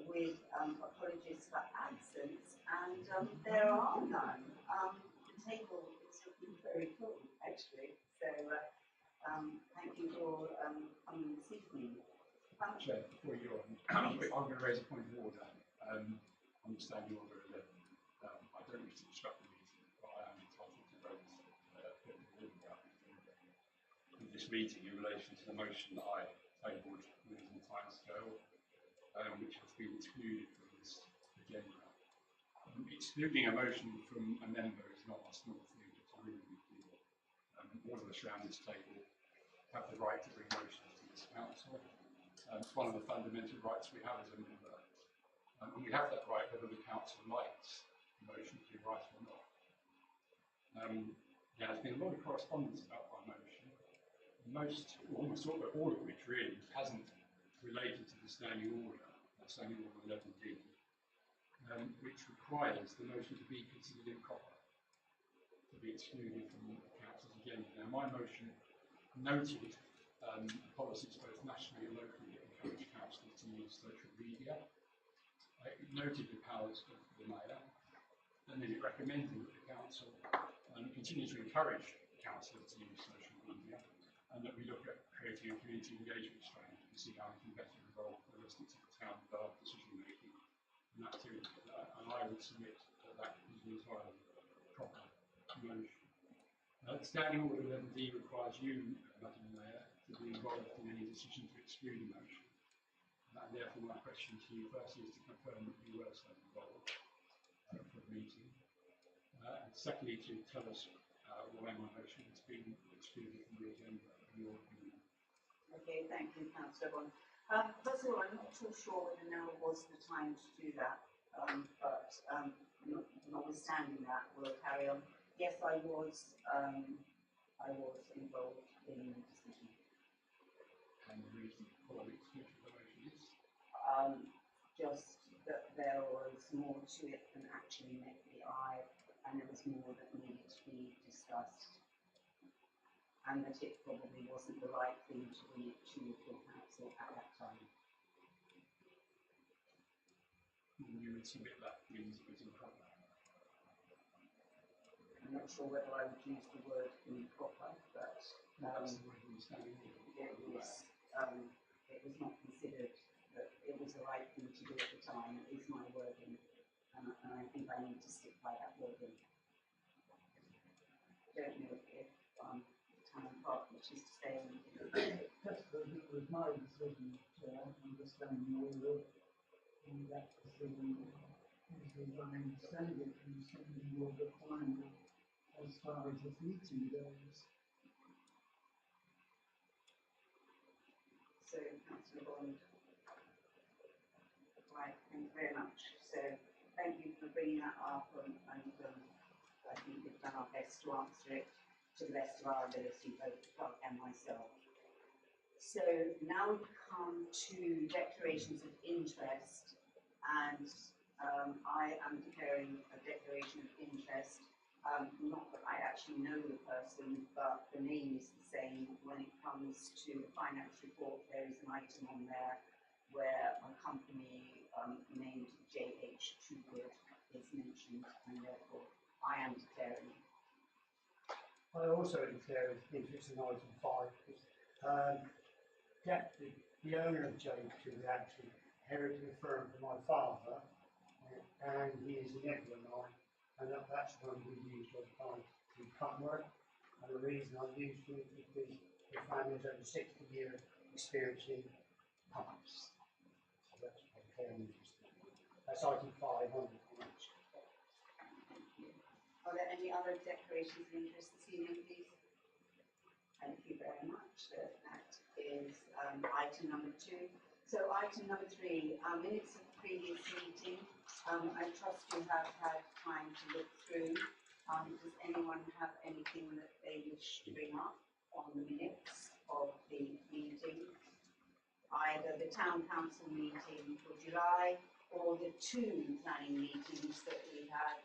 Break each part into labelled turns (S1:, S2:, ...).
S1: with apologies for absence, and there are none. The table is looking very full, actually. So thank you for coming this evening.
S2: Chair, before you're on, I'm going to raise a point of order. Understanding order 11. I don't wish to disrupt the meeting, but I am entitled to raise in this meeting in relation to the motion that I tabled within the time scale, which has been excluded from this agenda. Excluding a motion from a member is not a small thing, it's a really big deal. All of us around this table have the right to bring motions to this council. It's one of the fundamental rights we have as a member. And we have that right whether the council likes the motion to be right or not. There's been a lot of correspondence about my motion. Almost all of which really hasn't related to the standing order 11D, which requires the motion to be considered improper, to be excluded from the council's agenda. Now, my motion noted policies both nationally and locally that encourage councillors to use social media. It noted the powers of the mayor, and then it recommended that the council continue to encourage councillors to use social media, and that we look at creating a community engagement strategy to see how we can better involve the residents of the town with our decision making and activity. And I would submit that that is an entirely proper motion. The standing order 11D requires you, Madam Mayor, to be involved in any decision to exclude a motion. And therefore my question to you firstly is to confirm that you were so involved for the meeting. And secondly, to tell us why my motion has been excluded from the agenda in your opinion.
S1: Okay, thank you, Councillor Bond. First of all, I'm not so sure whether now was the time to do that, but notwithstanding that, we'll carry on. Yes, I was involved in the decision.
S2: And the reason for the exclusion of the motion is?
S1: Just that there was more to it than actually met the eye, and there was more that needed to be discussed, and that it probably wasn't the right thing to bring it to full council at that time.
S2: And you would submit that means it was improper?
S1: I'm not sure whether I would use the word improper, but it was not considered that it was the right thing to do at the time, is my wording, and I think I need to stick by that wording. I don't know if Town Park wishes to say anything.
S3: It was my decision to understand the order, and that decision, as I understand it, was something more defined as far as this meeting goes.
S1: So, Councillor Bond. Right, thank you very much. So, thank you for bringing that up, and I think we've done our best to answer it to the best of our ability, both Doug and myself. So, now we come to declarations of interest, and I am declaring a declaration of interest. Not that I actually know the person, but the name is the same. When it comes to the finance report, there is an item on there where a company named JH Truewood is mentioned, and therefore I am declaring.
S4: I also declare interest in item 5 because the owner of JH Truewood actually inherited a firm from my father, and he is a nephew of mine. And that's one we used all the time to cut work. And the reason I used it is because the family has over 60 years experience in pumps. So that's very interesting. That's item 5 on the comments.
S1: Are there any other declarations of interest this evening, please? Thank you very much. So that is item number 2. So item number 3, minutes of the previous meeting. I trust you have had time to look through. Does anyone have anything that they wish to bring up on the minutes of the meeting? Either the Town Council meeting for July or the 2 planning meetings that we had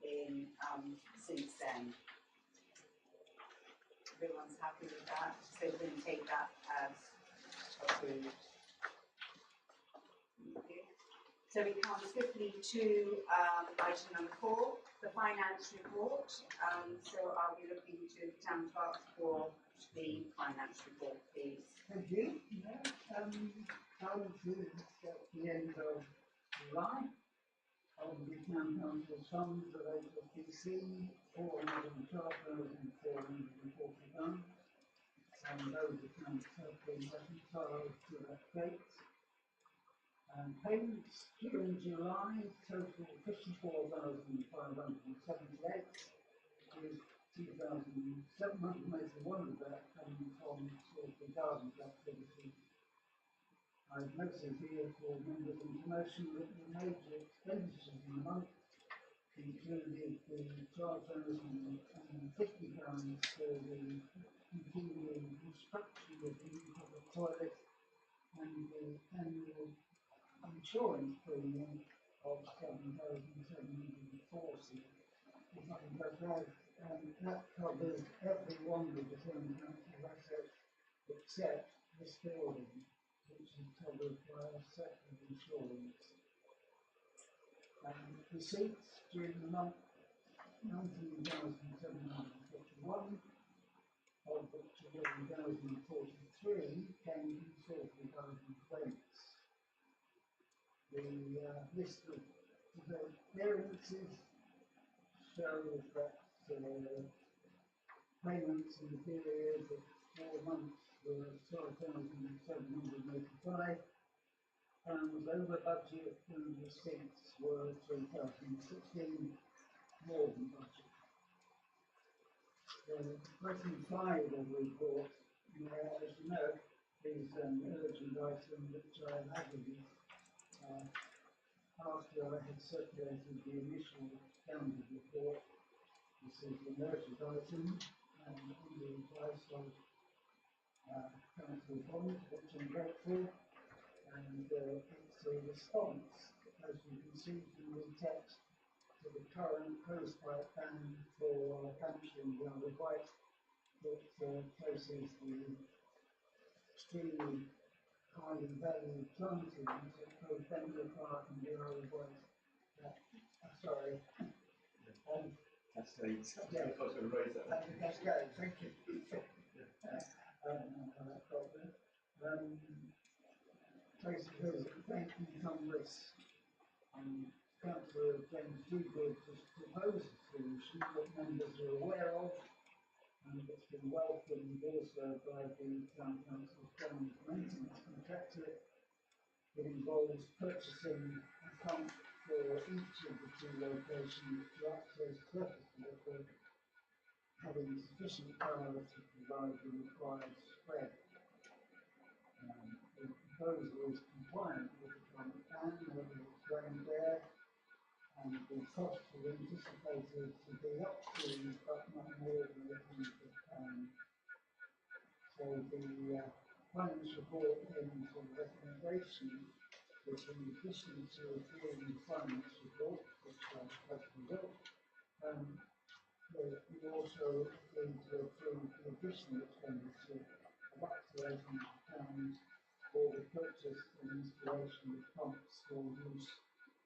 S1: in since then. Everyone's happy with that, so we're going to take that as approved. Thank you. So we come swiftly to item number 4, the finance report. So I'll be looking to the town clerk for the finance report, please.
S3: Thank you. Yeah, balance is at the end of July. Of the town council's funds of HSBC, 412,441. And those accounts have been reconciled to that date. Payments during July total 54,578, with 2,781 of that coming from sort of garden activity. I've noted here for members' information that the major expenditures in the month included the £12,050 for the continuing construction of the new public toilet and the annual insurance premium of 7,740. If I can go back, that covers every one of the town council assets except this building, which is covered by a separate insurance. Receipts during the month, 19,751, of which 11,043 came from sort of garden rents. The list of the variances shows that payments in the period of 4 months were 12,785, and over budget, and receipts were 3,016, more than budget. The item 5 of the report, as you know, is an urgent item which I added after I had circulated the initial standard report. This is an urgent item, and on the advice of Council Bond, which I'm grateful, and it's a response, as you can see from the text, to the current hosepipe ban for Hampshire and the Isle of Wight that places the extremely highly valued plantings at both Ventnor Park and the Isle of Wight. Sorry.
S5: Cascade.
S3: Yeah.
S5: I was going to raise that.
S3: Cascade, thank you. I don't know how that got there. Basically, thank you, Congress. Councillor James Dugood has proposed a solution that members are aware of, and it's been welcomed also by the Town Council's Ground Maintenance Contractor. It involves purchasing a pump for each of the 2 locations to access surface water, having sufficient power to provide the required spread. The proposal is compliant with the current ban, whether it's ground there, and the costs are anticipated to be up to, but not more than £800. So the finance report ends with a recommendation that in addition to reviewing the finance report, which has been built, we also need to approve the additional expenditure of up to £800 for the purchase and installation of pumps for use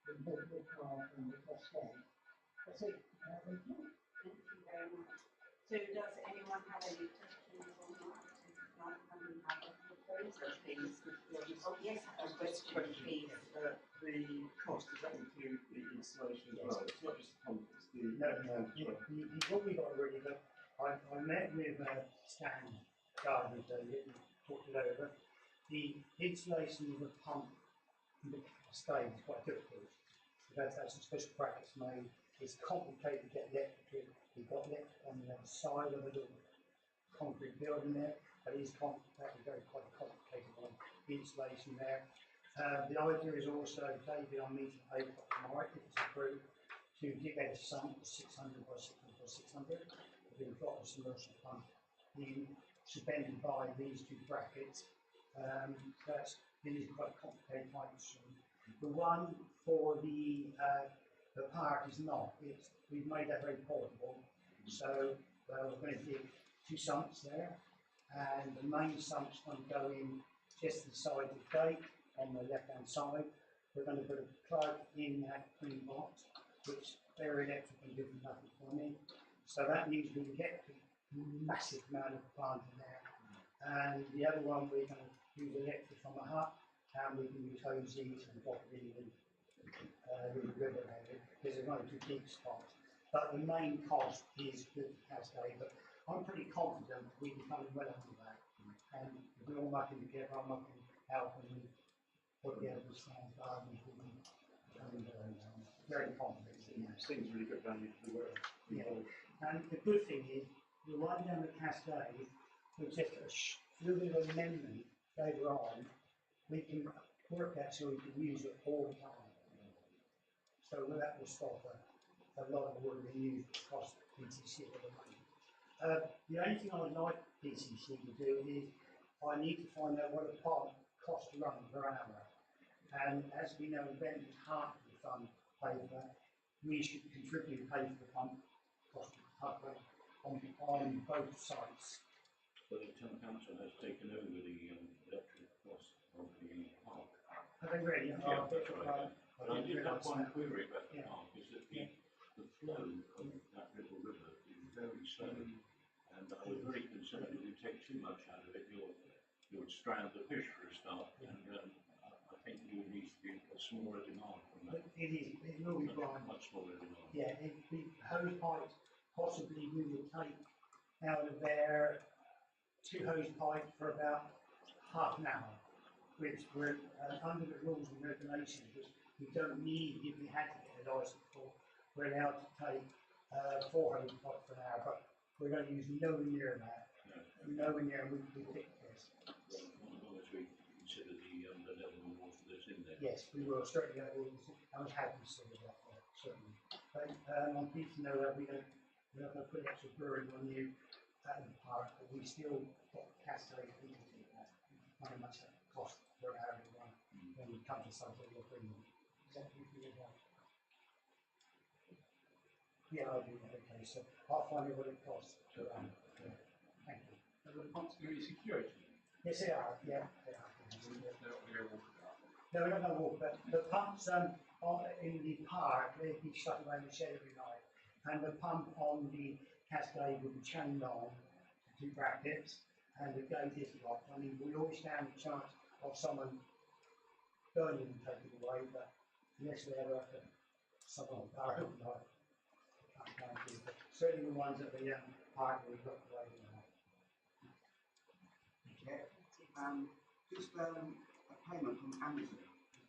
S3: in Ventnor Park and the Cascade. That's it. Thank you.
S1: Thank you very much. So does anyone have any questions on that? If not, can we have a proposal, please? Oh, yes, a question, please.
S5: The cost, does that include the installation as well? It's not just the pump, it's the...
S4: No, you've probably got already, but I met with Stan Gardner today and talked it over. The installation of the pump in the Cascade is quite difficult. That's some special practice made. It's complicated to get electric. We've got electric on the other side of the little concrete building there, but it is complicated, quite complicated on the installation there. The idea is also, David, I'm meeting at 8 o'clock tomorrow, if it's approved, to dig out a sump 600 by 600 by 600. We've got a submersible pump in, suspended by these 2 brackets. It is quite a complicated pipe stream. The one for the park is not. We've made that very portable. So we're going to dig 2 sumps there, and the main sump's going to go in just to the side of the gate on the left-hand side. we're going to put a plug in that green box, which their electric can do nothing for me. So that means we can get a massive amount of plant in there. And the other one, we're going to use electric from a hut, and we can use hoses and drop it in the river area, because there's only 2 deep spots. But the main cost is the cascade, but I'm pretty confident we can come well under that. And if we're all working together, I'm working help and we put together the stand gardens, we can come in there. I'm very confident.
S5: Seems really good value for the world.
S4: Yeah. And the good thing is, we're right down the cascade, with just a little bit of amendment later on, we can work that so we can use it all the time. So that will stop a lot of work being used across PCC at the moment. The only thing I would like PCC to do is I need to find out what a pump costs to run per hour. And as we know, Ventnor's half of the fund pay for that. We should contribute pay for the pump cost of the on both sites.
S6: But the town council has taken over the electric cost of the park.
S4: Have they really?
S6: Yeah, that's right. But I did have one
S4: that.
S6: query about the
S4: Yeah.
S6: park, is that the flow of that little river is very slow. And I was very concerned if you take too much out of it, you would strand the fish for a start. And I think you would need to be a smaller demand from that.
S4: It is, it will be blind.
S6: Much smaller demand.
S4: Yeah, the hose pipes, possibly we would take out of there 2 hose pipes for about half an hour, which we're under the rules and regulations, which we don't need if we had to get a license for. We're allowed to take 4 hose pipes for an hour, but we're going to use nowhere near that. Nowhere near, we pick this.
S6: As long as we consider the level of water that's in there.
S4: Yes, we will certainly. I was happy to see that, certainly. But I'm pleased to know that we're not going to put extra brewing on you at the park, but we still got cascade heating very much that cost per hour one when we come to something we're bringing. Exactly for your right. Yeah, I do. Okay, so I'll find out what it costs per hour. Yeah. Thank you.
S2: Are the pumps going to be security?
S4: Yes, they are. Yeah, they are.
S2: They're not going to go walkabout.
S4: No, we're not going to walk, but the pumps are in the park, they'd be shut away in the shed every night. And the pump on the cascade will be chained on to 2 brackets, and the gate is locked. I mean, we always stand a chance of someone burning and taking away, but unless we ever have someone power overnight, I can't do it. But certainly the ones at the park will be locked away now.
S7: Just a payment from Amazon.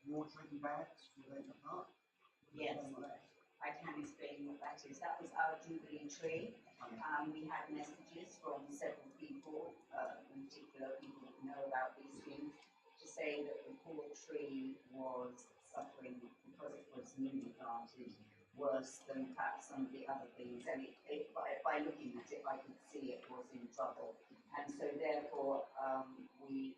S7: Water in bags for the park?
S1: Yes. I can explain what that is. That was our Jubilee tree. We had messages from several people, in particular people that know about these things, to say that the poor tree was suffering because it was newly planted worse than perhaps some of the other things. And by looking at it, I could see it was in trouble. And so therefore, we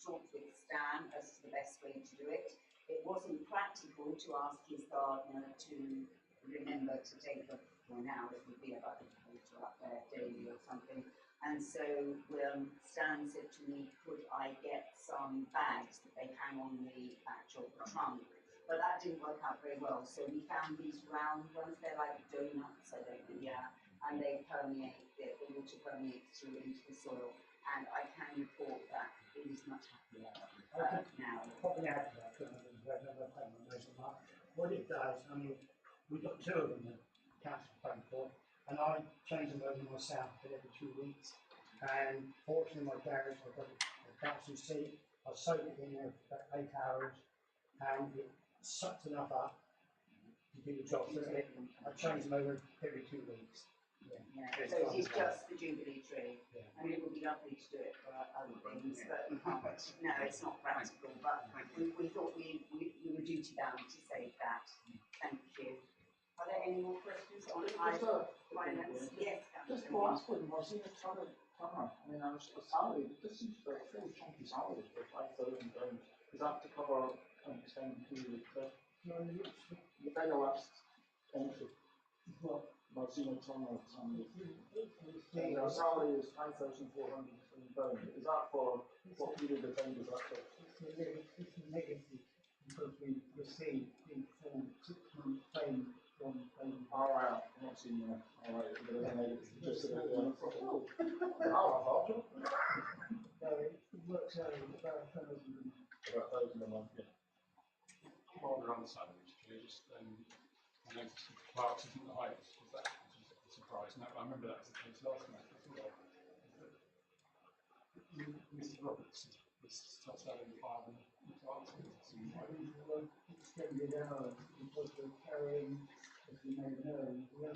S1: talked with Stan as to the best way to do it. It wasn't practical to ask his gardener to remember to take a, well now it would be about a water up there daily or something. And so Stan said to me, could I get some bags that they hang on the actual trunk? But that didn't work out very well. So we found these round ones, they're like donuts, I don't know, yeah. And they permeate, the water permeates through into the soil. And I can report that it is much happier now.
S4: Probably add to that, what it does, I mean, we've got 2 of them that council paid for, and I change them over myself every 2 weeks. And fortunately, my garage, I've got a council seat, I soak it in there for about 8 hours, and it sucks enough up to do the job. So I change them over every 2 weeks.
S1: Yeah. So it is just the Jubilee tree.
S4: Yeah.
S1: I mean, it would be lovely to do it for other things, but no, it's not practical. But we thought we were duty bound to say that. Thank you. Are there any more questions on finance? Yes,
S8: Just to ask them, I've seen a ton of I mean, a salary, it just seems like a fairly chunky salary for £5,000. Is that to cover kind of expenditure with the very last entry? I've seen a ton of the salary is £5,403. Is that for what period of time does that take?
S3: It's a negative. because we received the full 6-month payment from payment.
S8: All right, I'm not seeing that. All right, but then it's just a bit, oh, I thought so.
S3: So it works out about 1,000 a month.
S8: About 1,000 a month, yeah.
S2: While we're on salaries, can you just, I noticed the clerks isn't the highest, was that, which is a surprise. No, I remember that was the case last night as well. Mr. Roberts was top salary higher than the clerks.
S3: Extended hours because we're carrying, as you may know, the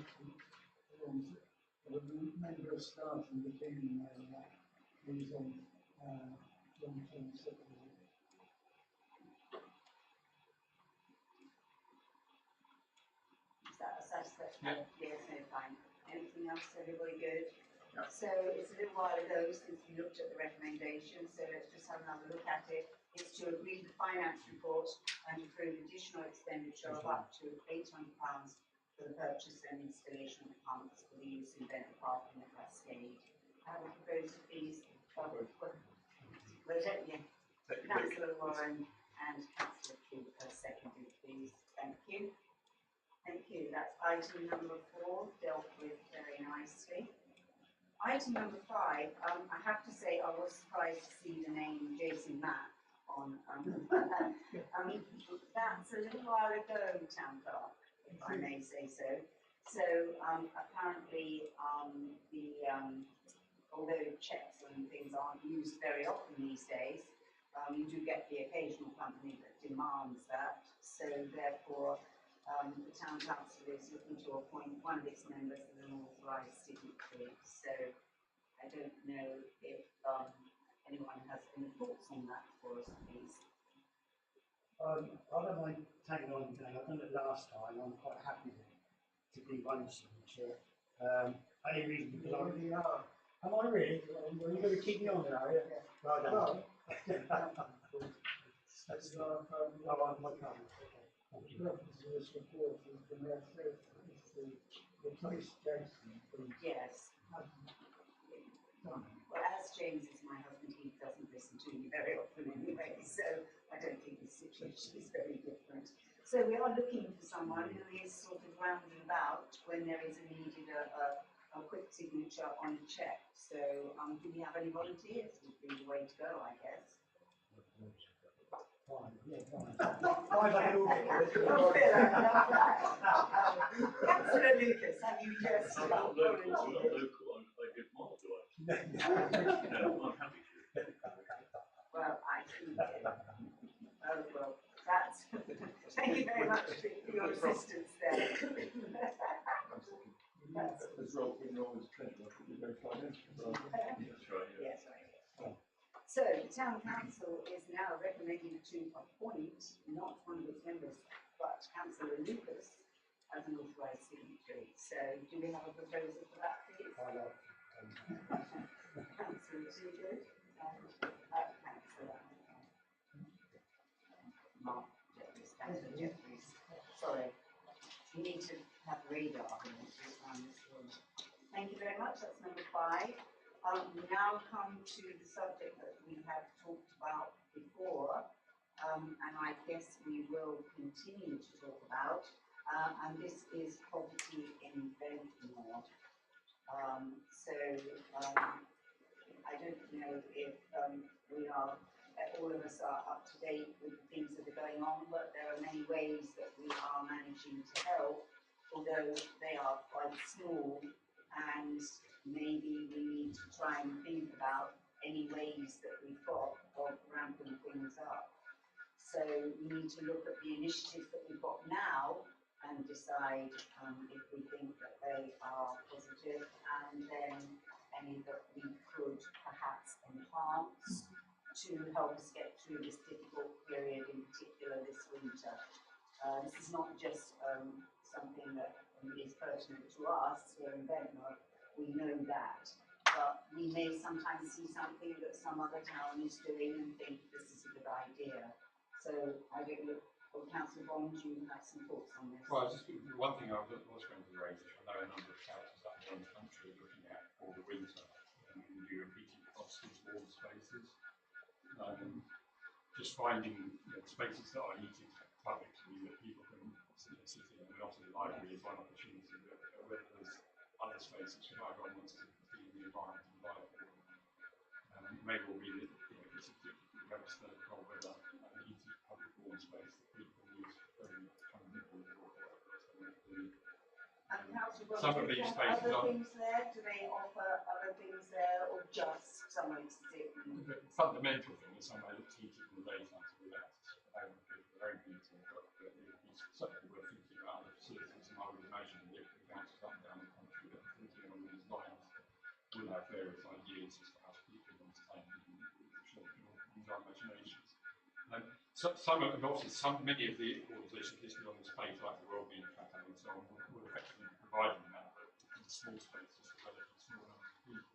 S3: member of staff in the beginning who's on long-term sick leave.
S1: Is that a satisfaction? Yes, no, fine. Anything else, everybody good?
S8: Yeah.
S1: So it's a little while ago since we looked at the recommendation, so let's just have another look at it. It's to agree the finance report and approve additional expenditure of up to £800 for the purchase and installation of pumps for the use in Ventnor Park and the Cascade. I have a proposal, please. Councillor Warren and Councillor Cooper seconded, please. Thank you. Thank you. That's item number 4, dealt with very nicely. Item number 5, I have to say I was surprised to see the name Jason Mack on, that's a little while ago, Town Clerk, if I may say so. So apparently although checks and things aren't used very often these days, you do get the occasional company that demands that. So therefore, the Town Council is looking to appoint one of its members as an authorised signatory. So I don't know if anyone has any thoughts on that for us, please.
S4: I don't mind taking on again. I've done it last time. I'm quite happy to be one signature. Only reason because I really are. Am I really? Are you going to keep me on there, are you? Well done. That's my comment.
S3: The purpose of this report is the replace Jason.
S1: Yes. Well, as James is my husband, he doesn't listen to me very often anyway, so I don't think the situation is very different. So we are looking for someone who is sort of rounded about when there is a needed a quick signature on a check. So do we have any volunteers? Would be the way to go, I guess.
S4: Fine, yeah, fine. Fine, like an orchid.
S1: Councillor Lucas, have you just
S6: I'm not local, I give more to it. No, I'm happy to.
S1: Well, I think, oh, well, that's, thank you very much for your assistance there.
S5: As well, when you're always treasurer, you're very financial.
S6: That's right, yeah.
S1: Yes, right. So the Town Council is now recommending to appoint not one of its members, but Councillor Lucas as an authorised signatory. So do we have a proposal for that, please? Councillor Toogood and Councillor Mark Jeffries, Councillor Jeffries. Sorry, you need to have radar around this room. Thank you very much. That's number 5. We now come to the subject that we have talked about before, and I guess we will continue to talk about, and this is poverty in Ventnor. I don't know if we are, all of us are up to date with the things that are going on, but there are many ways that we are managing to help, although they are quite small, and maybe we need to try and think about any ways that we've got of ramping things up. So we need to look at the initiatives that we've got now and decide if we think that they are positive, and then any that we could perhaps enhance to help us get through this difficult period, in particular this winter. This is not just something that is pertinent to us here in Ventnor. We know that, but we may sometimes see something that some other town is doing and think this is a good idea. So I don't know, well, Councillor Bond, you have some thoughts on this?
S2: Well, just one thing I was going to raise, which I know a number of charities up around the country are looking at for the winter, and do repeating costs with wall spaces. Just finding spaces that are heated may well be that it's a register of cold weather and easy public warm space that people use for kind of nipple or whatever.
S1: And Councillor
S2: Some of
S1: Bronte,
S2: these
S1: do
S2: spaces
S1: other
S2: are-
S1: things there? Do they offer other things there, or just somewhere to sit?
S2: The fundamental thing is somewhere that's heated in the daytime to relax. Very beautiful, but it would be something worth thinking about the facilities, and I would imagine that the councils up and down the country that are thinking along these lines will have various ideas as to how to keep them entertained and use our imaginations. Many of the organisations listed on this page, like the Wellbeing Cafe and so on, will effectively be providing that, but in small spaces for relatively small numbers of people.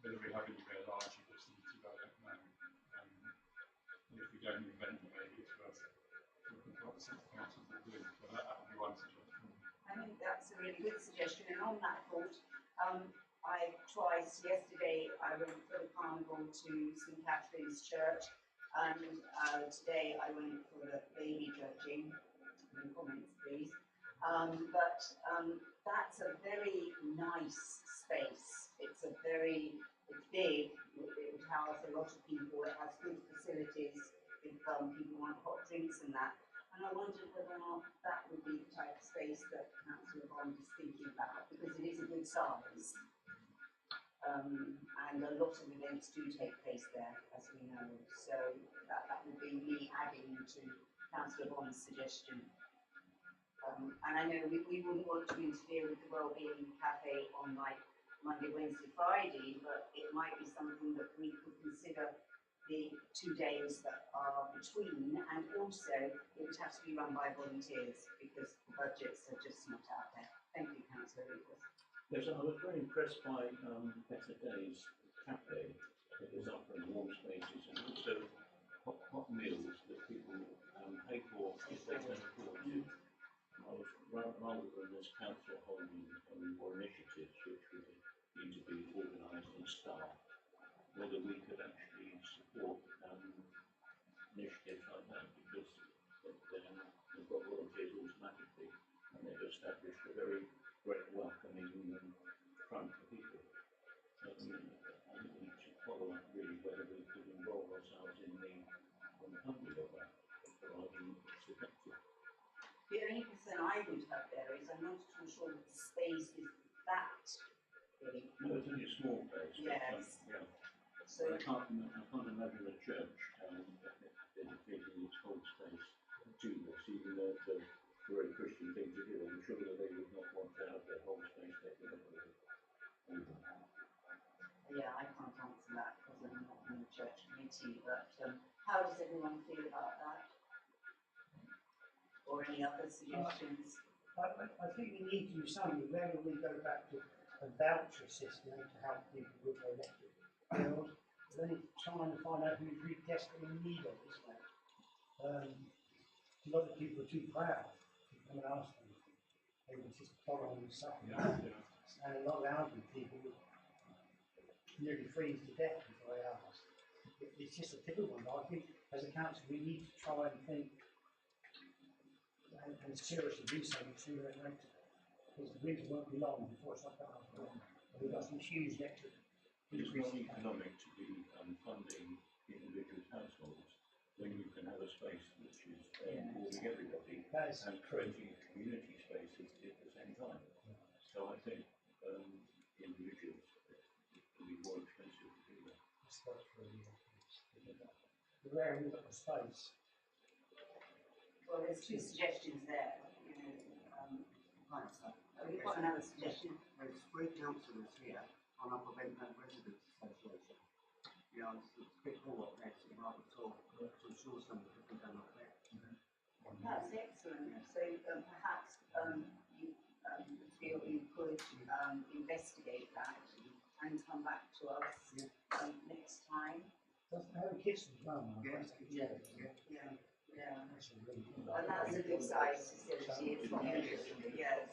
S2: Whether we have anywhere larger facilities, I don't know. And if we don't use Ventnor, maybe it's worth looking for what some councils will do. But that would be one suggestion.
S1: I think that's a really good suggestion, and on that thought, yesterday I went for the carnival to St Catherine's Church, and today I went for the baby judging. No comments, please. That's a very nice space. It's big. It would house a lot of people. It has good facilities if people want hot drinks and that. And I wondered whether or not that would be the type of space that Councillor Bond is thinking about, because it is a good size. And a lot of events do take place there, as we know. So that would be me adding to Councillor Bond's suggestion. And I know we wouldn't want to interfere with the Wellbeing Cafe on like Monday, Wednesday, Friday, but it might be something that we could consider the 2 days that are between, and also it would have to be run by volunteers because the budgets are just not out there. Thank you, Councillor Lucas.
S6: Yes, I was very impressed by Better Days Cafe. It was offering warm spaces and also hot meals that people pay for if they can afford to. I was rather than this council holding more initiatives which would need to be organised and staffed, whether we could actually support initiatives like that, because they've got volunteers automatically and they've established a very great welcoming front for people. I think we need to follow up really whether we could involve ourselves in the funding of that, providing it's effective.
S1: The only concern I would have there is I'm not too sure that the space is that big.
S6: No, it's only a small place.
S1: Yes.
S6: Yeah.
S1: So
S6: I can't imagine a church dedicating its whole space to this, even though it's a very Christian thing to do. I'm sure that they would not want to have their whole space taken up with it.
S1: yeah, I can't answer that because I'm not in the church committee, but how does everyone feel about that? Or any other suggestions?
S4: I think we need to do something. Maybe we go back to a voucher system to help people with their electric bills. Then trying to find out who's really desperately in need of it, isn't it? A lot of people are too proud to come and ask them. They would just follow and suffer. And a lot of elderly people would nearly freeze to death before they ask. It's just a difficult one. I think as a council we need to try and think and seriously do something sooner than later. Because the winter won't be long before it's not that long. We've got some huge electric.
S6: It's not economic to be funding individual households when you can have a space which is involving everybody and creating a community space at the same time. So I think individuals, it can be more expensive to do that.
S4: The rare we've got the space.
S1: Well, there's two suggestions there. We've got another suggestion.
S7: There's 3 councillors here on Upper Ventnor Residents Association. Yeah, it's a bit more up there, it's rather tall, so I'm sure something could be done up there.
S1: That's excellent. So perhaps you feel you could investigate that and come back to us next time.
S4: Doesn't have a kitchen as well, no?
S7: Yes,
S1: Yeah.
S4: That's a really good
S1: And that's a good size facility. It's not usually, yes.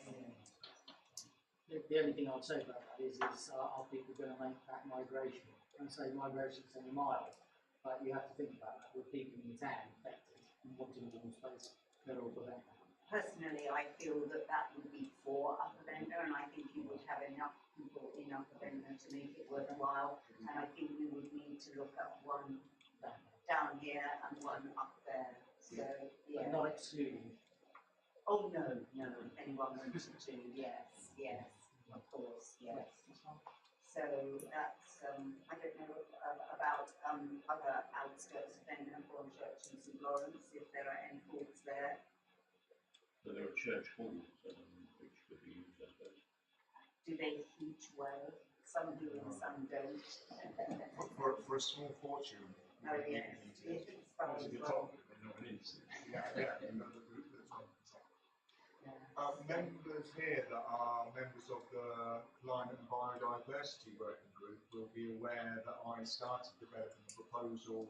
S8: The only thing I'd say about that is are people going to make that migration? And say migration is only mild, but you have to think about that with people in the town affected and wanting warm space. They're all for that.
S1: Personally, I feel that would be for Upper Ventnor, and I think you would have enough people in Upper Ventnor to make it worthwhile. And I think we would need to look at one down here and one up there. So, yeah.
S8: Night two.
S1: Oh, no, anyone wants to, yes, of course, yes. So that's, I don't know about other outskirts of Ventnor, Church and St Lawrence, if there are any thoughts there.
S6: So there are church halls which could be used, I suppose.
S1: Do they heat well? Some do and some don't.
S9: For a small fortune.
S1: Oh, yes, it's fun as well.
S9: Members here that are members of the Climate and Biodiversity Working Group will be aware that I started developing a proposal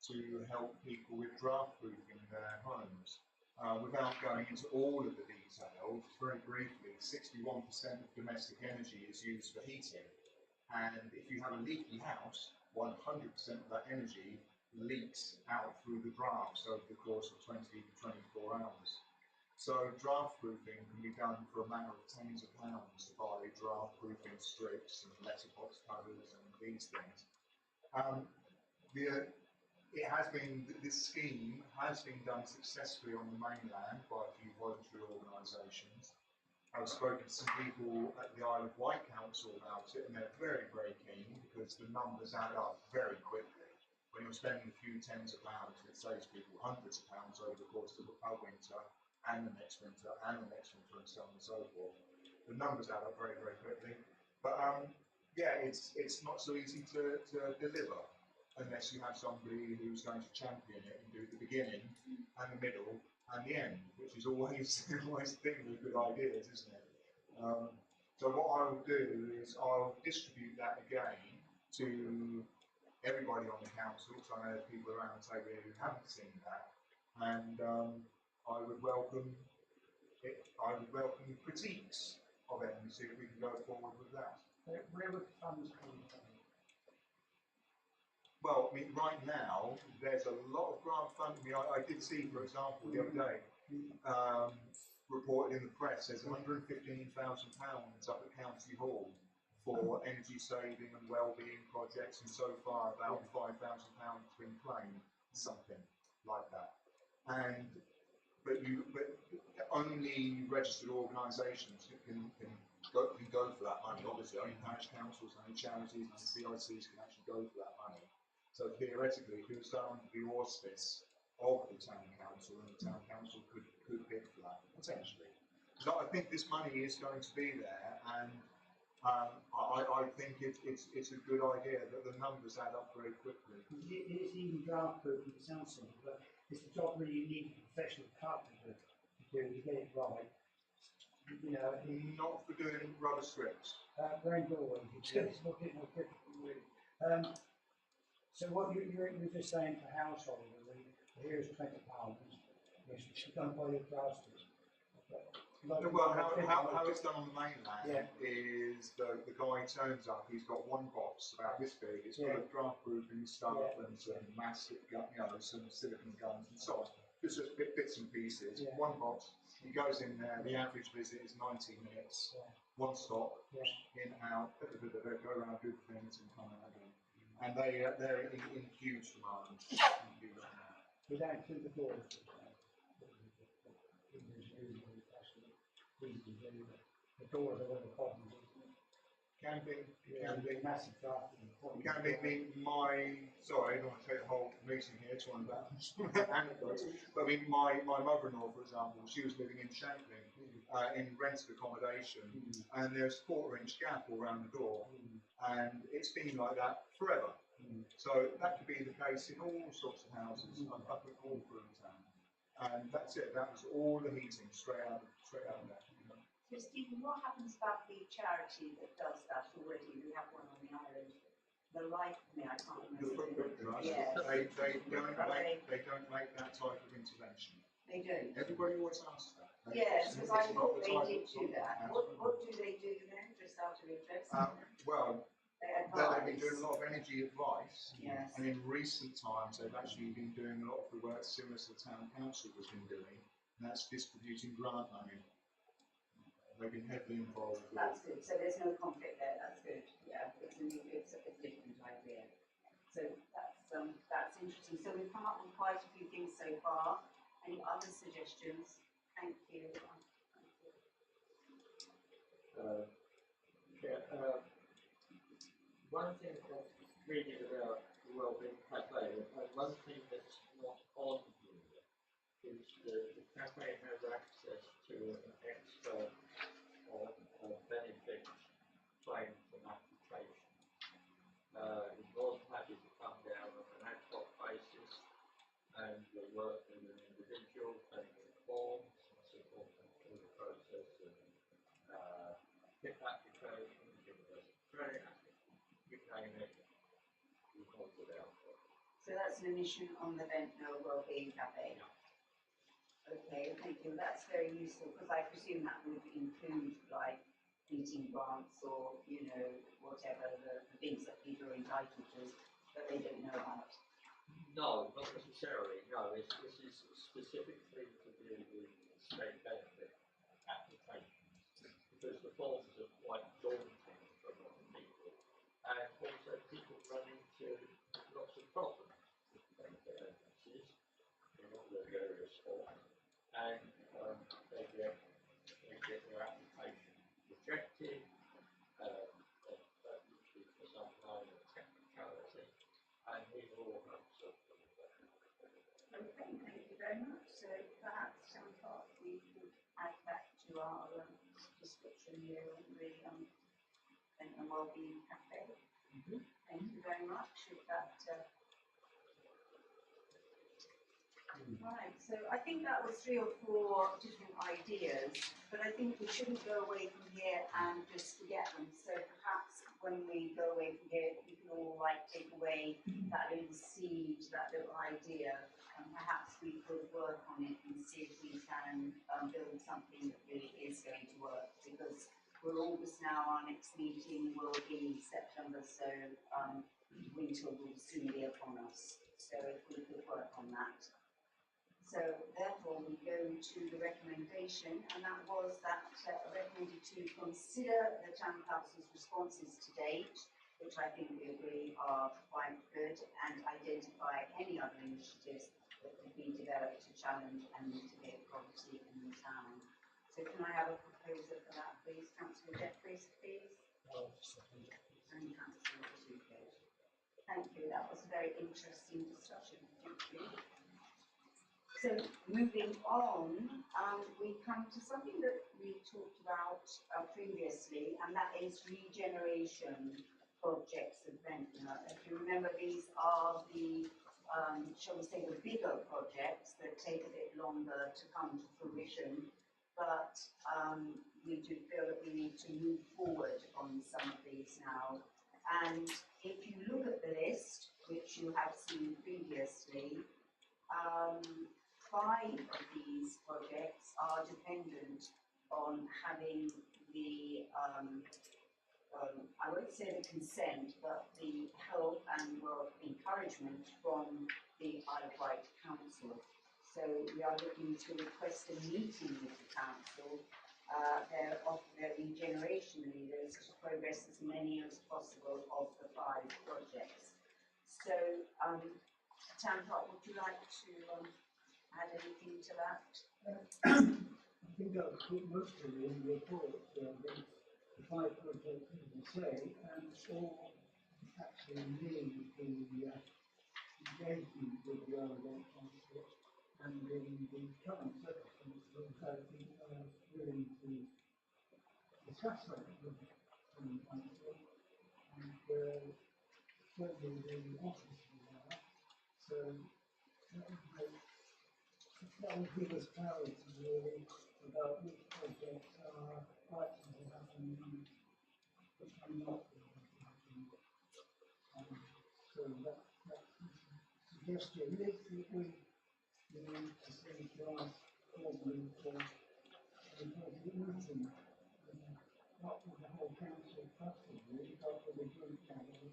S9: to help people with draft proofing their homes. Without going into all of the details, very briefly, 61% of domestic energy is used for heating. And if you have a leaky house, 100% of that energy leaks out through the drafts over the course of 20 to 24 hours. So draft proofing can be done for a matter of tens of pounds to buy draft proofing strips and letterbox covers and these things. This scheme has been done successfully on the mainland by a few voluntary organisations. I've spoken to some people at the Isle of Wight Council about it, and they're very, very keen because the numbers add up very quickly. When you're spending a few tens of pounds, it saves people hundreds of pounds over the course of a winter, and the next winter, and the next winter, and so on and so forth. The numbers add up very, very quickly. But yeah, it's not so easy to deliver unless you have somebody who's going to champion it and do the beginning and the middle and the end, which is always the thing with good ideas, isn't it? So what I will do is I'll distribute that again to everybody on the council, so I know there's people around the table who haven't seen that, and I would welcome critiques of it and see if we can go forward with that.
S4: Where would the funds come from?
S9: Well, I mean, right now, there's a lot of grant funding. I did see, for example, the other day, reported in the press, there's £115,000 up at County Hall for energy saving and wellbeing projects, and so far about £5,000 has been claimed, something like that. But only registered organisations can go for that money. Obviously, only parish councils, only charities, and CICs can actually go for that money. So theoretically, if it was done under the auspice of the town council, and the town council could bid for that potentially. So I think this money is going to be there, and I think it's a good idea that the numbers add up very quickly.
S4: It is even draft proofing, it sounds simple, but it's the job where you need a professional carpenter to do to get it right. You know,
S9: not for doing rubber strips.
S4: Grand doorways, it's a bit more difficult really. So what you're just saying for household, here's £20, yes, it's done by your draftsman.
S9: Well, how it's done on the mainland is the guy turns up, he's got one box about this big, it's full of draft proofing stuff and some mastic, some silicone guns and so on. Just bits and pieces, one box, he goes in there, the average visit is 90 minutes, one stop, in, out, go around, do things and come out again. And they're in huge demand.
S4: We don't do the doors. The doors are one of the problems, isn't it?
S9: Can be.
S4: Massive draft.
S9: Can be. Sorry, I don't want to take the whole meeting here talking about anecdotes, but I mean, my mother-in-law, for example, she was living in Shanklin in rented accommodation, and there's a 4-inch gap all around the door, and it's been like that forever. So that could be the case in all sorts of houses up and all through the town, and that's it. That was all the heating straight out of there.
S1: So Stephen, what happens about the charity that does that already? We have one on the island. The Life Me, I can't remember.
S9: The Footprint Trust.
S1: Yes.
S9: They don't make that type of intervention.
S1: They don't.
S9: Everybody always asks that.
S1: Yes, because I thought they did do that. What do they do then, just out of interest?
S9: Well, they've been doing a lot of energy advice,
S1: yes.
S9: And in recent times they've actually been doing a lot of the work similar to the town council has been doing, and that's distributing grant money. They've been heavily involved with.
S1: That's good, so there's no conflict there, that's good, yeah, it's a different idea. So that's interesting, so we've come up with quite a few things so far. Any other suggestions? Thank you.
S8: One thing that's reading about the Wellbeing Cafe, one thing that's not on here is the cafe has access to an expert on benefit claims and application. It was happy to come down on an ad hoc basis and we work with an individual, take the forms, support them through the process of PIP application, university credit, you name it, we hold it out.
S1: So that's an admission on the Ventnor Wellbeing Cafe.
S8: Yeah.
S1: Okay, thank you. That's very useful because I presume that would include like meeting grants or, you know, whatever the things that people are entitled to that they don't know about.
S8: No, not necessarily. No, this is specifically to do with state benefit applications because the forms are quite daunting for a lot of people, and also people run into lots of problems with benefit agencies in all their various forms, and they get their application rejected, usually for some kind of technicality, and we all have something with that.
S1: Okay, thank you very much. So perhaps we could add that to our description here on the Ventnor Wellbeing Cafe. Thank you very much. With that, right, so I think that was 3 or 4 different ideas, but I think we shouldn't go away from here and just forget them. So perhaps when we go away from here, we can all like take away that little seed, that little idea, and perhaps we could work on it and see if we can build something that really is going to work. Because we're August now, our next meeting will be September, so winter will soon be upon us. So if we could work on that. So therefore we go to the recommendation, and that was that recommended to consider the Town Council's responses to date, which I think we agree are quite good, and identify any other initiatives that could be developed to challenge and mitigate poverty in the town. So can I have a proposer for that, please? Councillor Jeffries, please. And Councillor Toogood. Thank you, that was a very interesting discussion. Thank you. So moving on, we come to something that we talked about previously, and that is regeneration projects of Ventnor. If you remember, these are the, shall we say, the bigger projects that take a bit longer to come to fruition, but we do feel that we need to move forward on some of these now. And if you look at the list, which you have seen previously, 5 of these projects are dependent on having the, I won't say the consent, but the help and encouragement from the Isle of Wight Council. So we are looking to request a meeting with the council, their regeneration leaders, to progress as many as possible of the 5 projects. So, Town Clerk, would you like to add anything to that?
S3: I think I've put most of it in the report, the 5 projects, as you say, and all actually need the engagement with the Isle Council, and in the current circumstances, I think they are willing to discuss that with the Council, and certainly the officers are. So that will give us clarity really about which projects are likely to happen and which are not likely to happen. So that's a suggestion. If we need to see to ask formally for a meeting, not with the whole council possibly, but with a group level.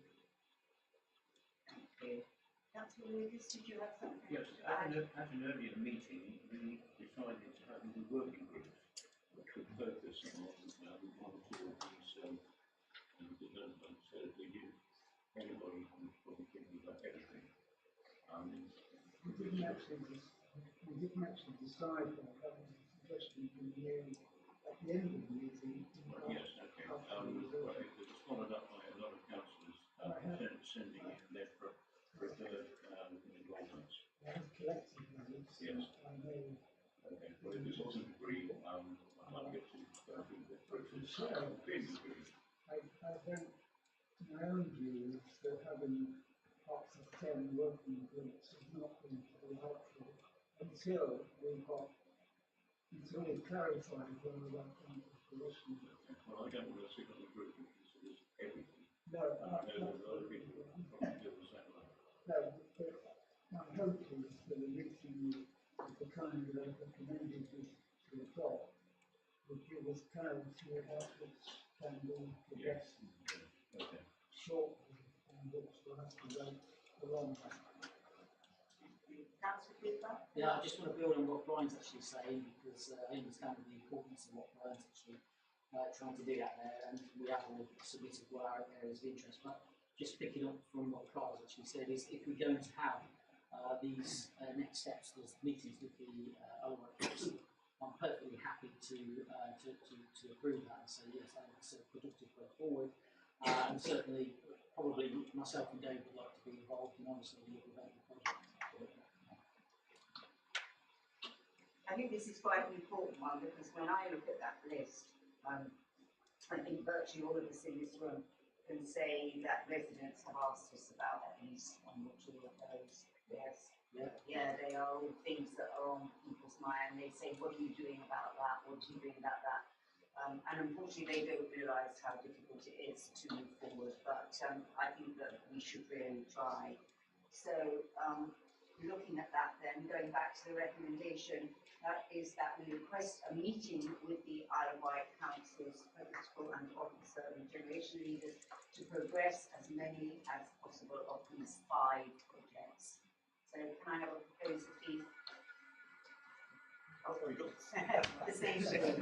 S1: Thank you. Councillor Lucas, did you have something?
S6: Yes, at an earlier meeting, we decided to have working groups which would focus on
S3: we didn't actually decide that. That was a suggestion from you at the end of the meeting.
S6: Well, yes, okay. Well, it was followed up by a lot of councillors sending in their preferred involvements.
S3: I have collected those.
S6: Yes.
S3: I know.
S6: Okay, well, if this wasn't agreed, I might get to go through the process. It's agreed.
S3: I don't, my own view is that having up to 10 working groups is not going to be helpful until we've clarified whether that comes to fruition.
S6: Well, I don't want to sit on the group that considers everything.
S3: No,
S6: I know there's a lot of people who probably feel the same way.
S3: no, but my hope is that a meeting of the kind that I've recommended to adopt would give us clarity about which can be progressed
S6: Okay.
S3: shortly and which will have to wait a long time.
S1: Councillor Cooper?
S10: Yeah, I just want to build on what Brian's actually saying because I understand the importance of what Brian's actually trying to do out there, and we have all submitted what our areas of interest. But just picking up from what Carl's actually said is if we're going to have these next steps, there's meetings with the ORA Council, I'm perfectly happy to approve that and say yes, that's a productive way forward. And certainly, probably myself and Dave would like to be involved in obviously the development project.
S1: I think this is quite an important one because when I look at that list, I think virtually all of us in this room can say that residents have asked us about at least one or two of those. Yes. Yeah, they are all things that are on people's mind. They say, what are you doing about that? What are you doing about that? And unfortunately, they don't realise how difficult it is to move forward. But I think that we should really try. So looking at that then, going back to the recommendation, that is that we request a meeting with the Isle of Wight Council's political and officer and generation leaders to progress as many as possible of these 5 projects. So can I have a proposal, please?
S5: Oh, we got
S1: The same thing.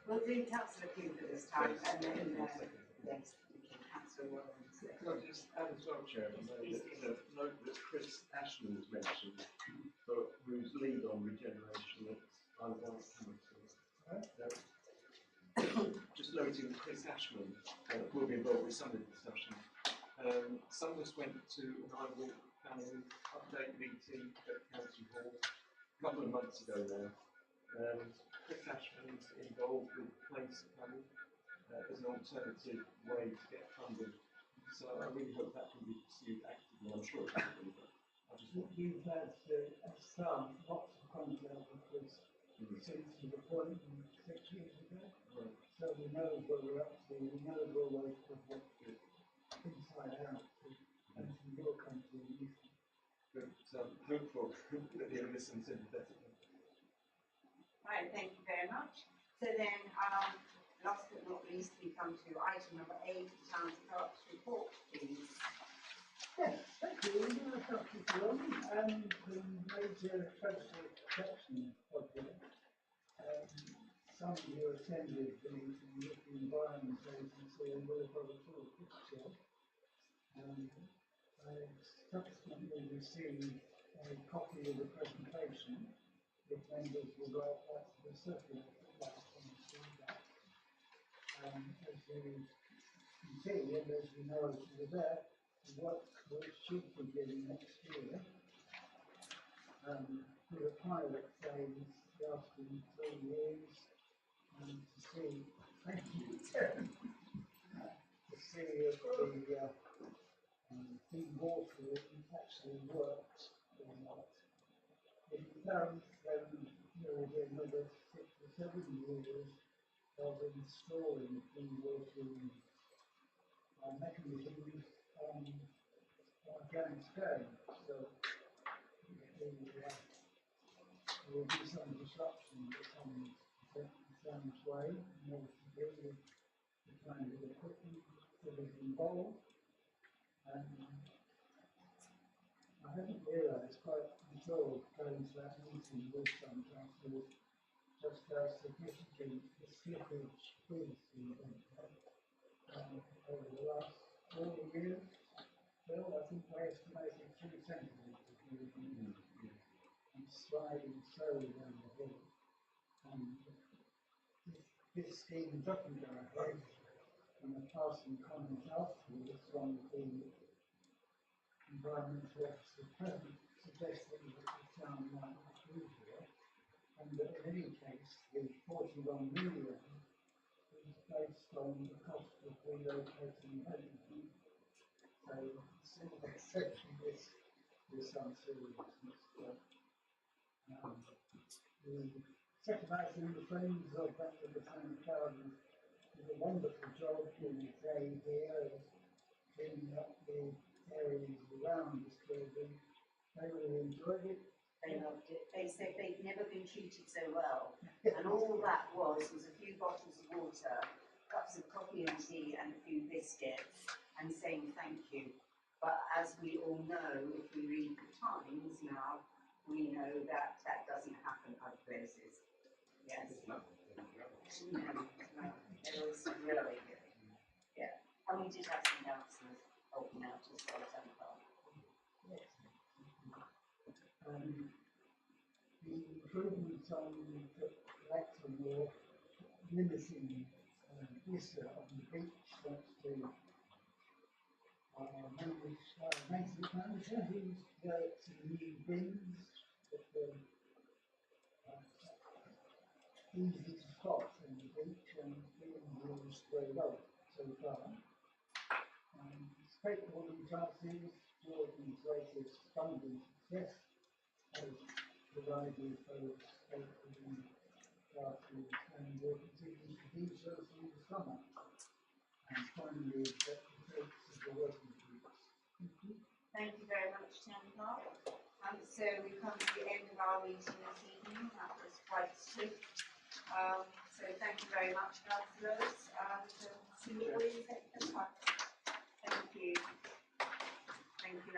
S1: We'll do Councillor Cooper this time, and then yes, Councillor Rollins.
S5: Can I just add as well, Chairman, note that Chris Ashman was mentioned, but whose lead on regeneration at Isle of Wight Council. Just noting that Chris Ashman will be involved with some of the discussion. Some of us went to an Isle of Wight panel update meeting at Council Hall a couple of months ago now. Chris Ashman's involved with Place Planning as an alternative way to get funded. So I really hope that can be pursued actively. I'm sure it can be, but I just want
S3: You've had some lots of contact with Chris since his appointment 6 years ago.
S5: Right.
S3: So we know where we're up to, we know where we're inside out and to your country.
S5: but hopeful that he'll listen sympathetically.
S1: Right, thank you very much. So then, last but not least, we come to item number 8, the town clerk's report, please.
S3: Yes, thank you. The major coastal protection project. Some of you attended the meeting with the Environment Agency and will have got a full picture. I subsequently received a copy of the presentation. If members would like that to be circulated, I'd like to see that. As you can see, and as you know, if you were there, the work should begin next year. With a pilot phase lasting 3 years, to see, thank you, to see if the deep water actually works or not. If it does, then there will be another 6 or 7 years of installing dewatering mechanisms on a giant scale. So there will be some disruption that comes Sam's way in order to deal with the kind of equipment that is involved. I hadn't realised quite until going to that meeting with some councillors just how significant the slippage is in Ventnor over the last 4 years. Bill, I think we're estimating 3 centimetres everything, and sliding slowly down the hill. And this scheme doesn't go ahead, and the passing comment afterwards from the environmental officer present suggesting that the town might not be here, and that in any case, the 41 million is based on the cost of relocating everything. So, still accepting this unseriousness. The second action, the Friends of Ventnor Botanic Gardens did a wonderful job during the day here, cleaning up the areas around this building. They really enjoyed it.
S1: They loved it. They said they'd never been treated so well. And all that was a few bottles of water, cups of coffee and tea, and a few biscuits, and saying thank you. But as we all know, if we read the Times now, we know that that doesn't happen other places. Yes. No, it was really good. Yeah. And we did have some dancers helping out as well as
S3: Yes. The improvements on the Ventnor limiting litter on the beach, thanks to maintenance manager, who's developed some new bins that were easy to spot on the beach and being used very well so far. Skateboarding classes, Jordan's latest funding success, has provided those skateboarding classes and will continue to do so through the summer. And finally, the dates of the working groups.
S1: Thank you very much, Town Clerk. So we come to the end of our meeting this evening. That was quite swift. So thank you very much, councillors, and see you all next time.